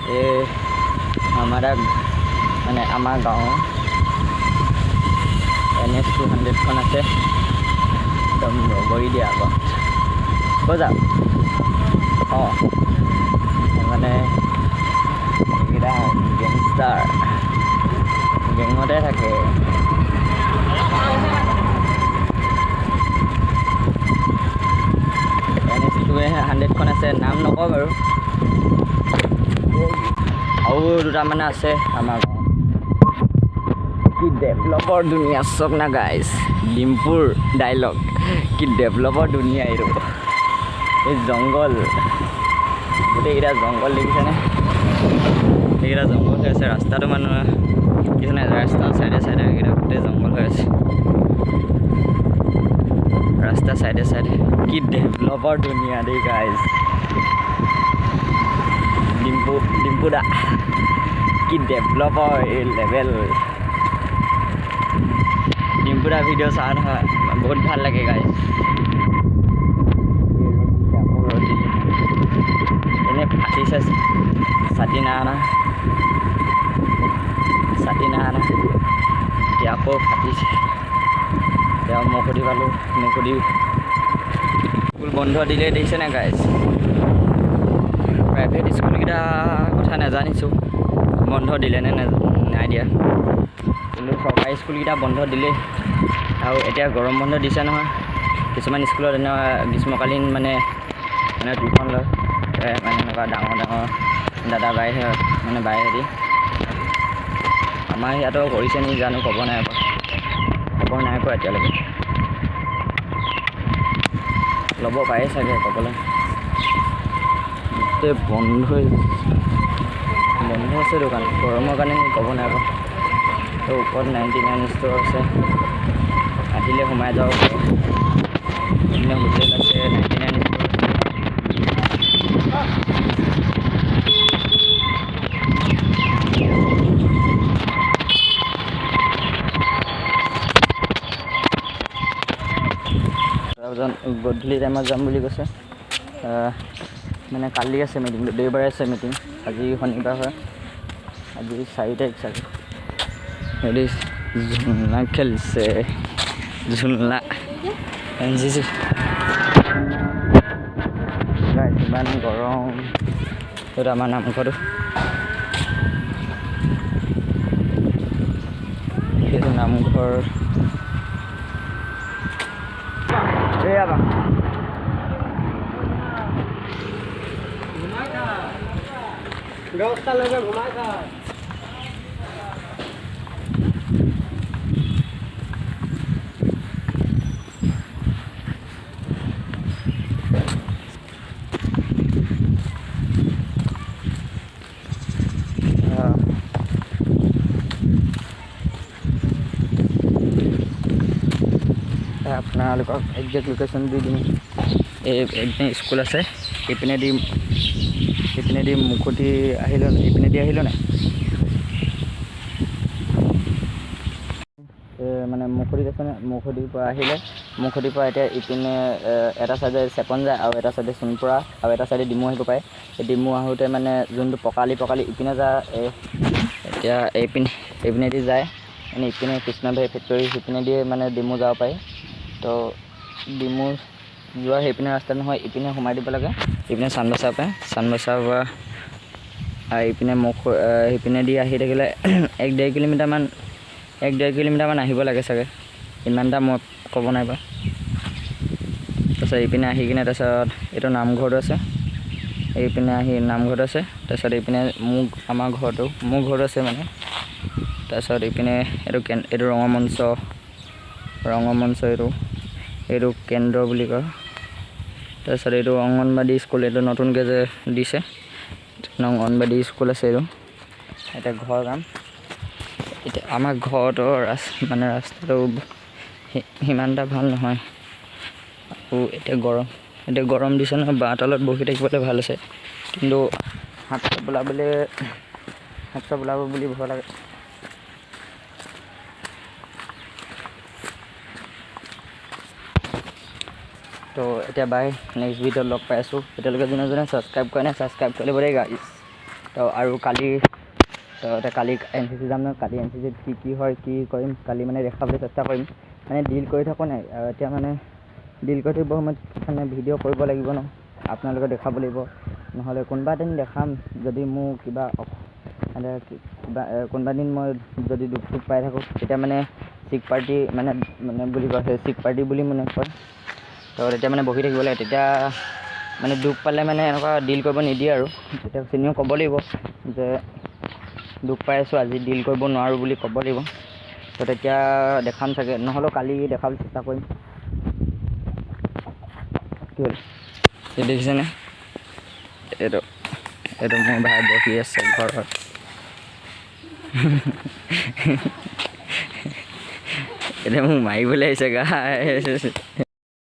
ये हमारा मैंने आमा गाँव NS 200 खन আছে একদম ৰগৰি দিয়া আগত বজা অঁ মানে এইকেইটা গেংষ্টাৰ গেঙতে থাকে NS 200 খন আছে নাম নকওঁ বাৰু আৰু দুটামানে আছে আমাৰ গাঁৱত কি ডেভেলপৰ দুনিয়া চক না গাইজ ডিম্পুৰ ডাইলগ কি ডেভেলপৰ দুনিয়া এইটো এই জংঘল গোটেইকেইটা জংঘল দেখিছেনে এইকেইটা জংঘল হৈ আছে ৰাস্তাটো মানুহ কিছুমানে ৰাস্তা চাইডে চাইডে এইকেইটা গোটেই জংঘল হৈ আছে ৰাস্তা চাইডে চাইডে কি ডেভেলপৰ দুনিয়া দেই গাইজ ডিম্পু দা কি ডেভেলপৰ এই লেভেল ডিম্পু দা ভিডিঅ' চাওঁ নহয় বহুত ভাল লাগে গাইজ এনে ফাটিছে ছাতি নানা এতিয়া আকৌ ফাটিছে এতিয়া মুখতি পালোঁ মুখতি স্কুল বন্ধ দিলে দেখিছেনে গাইজ প্ৰাইভেট স্কুলকেইটা কথা নাজানিছোঁ বন্ধ দিলেনে নাই দিয়া কিন্তু চৰকাৰী স্কুলকেইটা বন্ধ দিলেই আৰু এতিয়া গৰম বন্ধ দিছে নহয় কিছুমান স্কুলত এনেকুৱা গ্ৰীষ্মকালীন মানে টিউশ্যন লয় মানে এনেকুৱা ডাঙৰ দাদা বাইহে মানে বাইহেঁতি আমাৰ ইয়াতো কৰিছে নি জানো খবৰ নাই পোৱা এতিয়ালৈকে ল'ব পাৰে চাগে ক'বলৈ গোটেই বন্ধ আছে দোকান গৰমৰ কাৰণে ক'ব নাই পোৱা তো ওপৰত 99 ষ্ট'ৰ আছে আহিলে সোমাই যাওঁ এনে হোটেল আছে 99 ষ্ট'ৰ গধূলি টাইমত যাম বুলি কৈছে মানে কালি আছে মিটিংটো দেওবাৰে আছে মিটিং আজি শনিবাৰ হয় আজি 4 তাৰিখ চাগে হেৰি ঝুলনা খেলিছে ঝুলনা এনজিচি ইমান গৰম সেইটো আমাৰ নামঘৰটো সেইটো নামঘৰ এয়া व्यवस्था लगे घुमाए था আপোনালোকক একজেক্ট লোকেশ্যন দি দিম এই স্কুল আছে এইপিনেদি মুখতি আহিলে এইপিনেদি আহিলে নাই মানে মুখতিত আছে মুখতিৰ পৰা আহিলে মুখতিৰ পৰা এতিয়া ইপিনে এটা চাইডে চেপন যায় আৰু এটা চাইডে সোণপৰা আৰু এটা চাইডে ডিমু আহিব পাৰে এই ডিমু আহোঁতে মানে যোনটো পকালি ইপিনে যায় এতিয়া এইপিনেদি যায় মানে ইপিনে কৃষ্ণভাই ফেক্টৰী সিপিনেদিয়ে মানে ডিমু যাব পাৰে তো ডিমু যোৱা সেইপিনে ৰাস্তা নহয় ইপিনে সোমাই দিব লাগে ইপিনে চানবাচাৰ পৰা ইপিনে সিপিনেদি আহি থাকিলে 1-1.5 কিলোমিটাৰমান আহিব লাগে চাগে ইমানটা মই ক'ব নাই বাৰু তাৰপিছত ইপিনে আহি কিনে তাৰপিছত এইটো নামঘৰটো আছে এইপিনে আহি নামঘৰটো আছে তাৰপিছত এইপিনে আমাৰ ঘৰটো মোৰ ঘৰটো আছে মানে তাৰপিছত এইপিনে এইটো ৰঙমঞ্চ এইটো কেন্দ্ৰ বুলি কয় তাৰপিছত এইটো অংগনবাদী স্কুল এইটো নতুনকৈ যে দিছে অংগনবাদী স্কুল আছে এইটো এতিয়া ঘৰ কাম এতিয়া আমাৰ ঘৰতো মানে ৰাস্তাটো সিমান এটা ভাল নহয় আৰু এতিয়া গৰম দিছে নহয় বাঁহ তলত বহি থাকিবলৈ ভাল আছে কিন্তু হাত বোলাব বুলি ভয় লাগে তো এতিয়া বাই নেক্সট ভিডিঅ'ত লগ পাই আছোঁ এতিয়ালৈকে যোনে ছাবস্ক্ৰাইব কৰে নাই ছাবস্ক্ৰাইব কৰি ল'ব দেই গাইজ তো আৰু কালি তো কালি এন চি চি যাম ন, কালি এন চি চিত কি হয় কি কৰিম কালি মানে দেখাবলৈ চেষ্টা কৰিম। মানে ডিল কৰি থাকোঁ নাই, আৰু এতিয়া মানে ডিল কৰি থাকিব সময়ত মানে ভিডিঅ' কৰিব লাগিব ন, আপোনালোকে দেখাব লাগিব। নহ'লে কোনোবা এদিন দেখাম যদি মোৰ কিবা মানে কিবা কোনোবা দিন মই যদি দুখ চুখ পাই থাকোঁ, তেতিয়া মানে চিক পাৰ্টি মানে বুলি কয়, সেই চিক পাৰ্টি বুলি মানে কয়। তো তেতিয়া মানে বহি থাকিব লাগে, তেতিয়া মানে দুখ পালে মানে এনেকুৱা ডিল কৰিব নিদিয়ে আৰু। তেতিয়া চিনিও ক'ব লাগিব যে দুখ পাই আছোঁ, আজি ডিল কৰিব নোৱাৰোঁ বুলি ক'ব লাগিব। তো তেতিয়া দেখাম চাগে, নহ'লেও কালি দেখাবলৈ চেষ্টা কৰিম। কি হ'ল দেখিছেনে? এইটো মোৰ ভাই বহি আছে ঘৰত। এতিয়া মোক মাৰিবলৈ আহিছে গাইছ।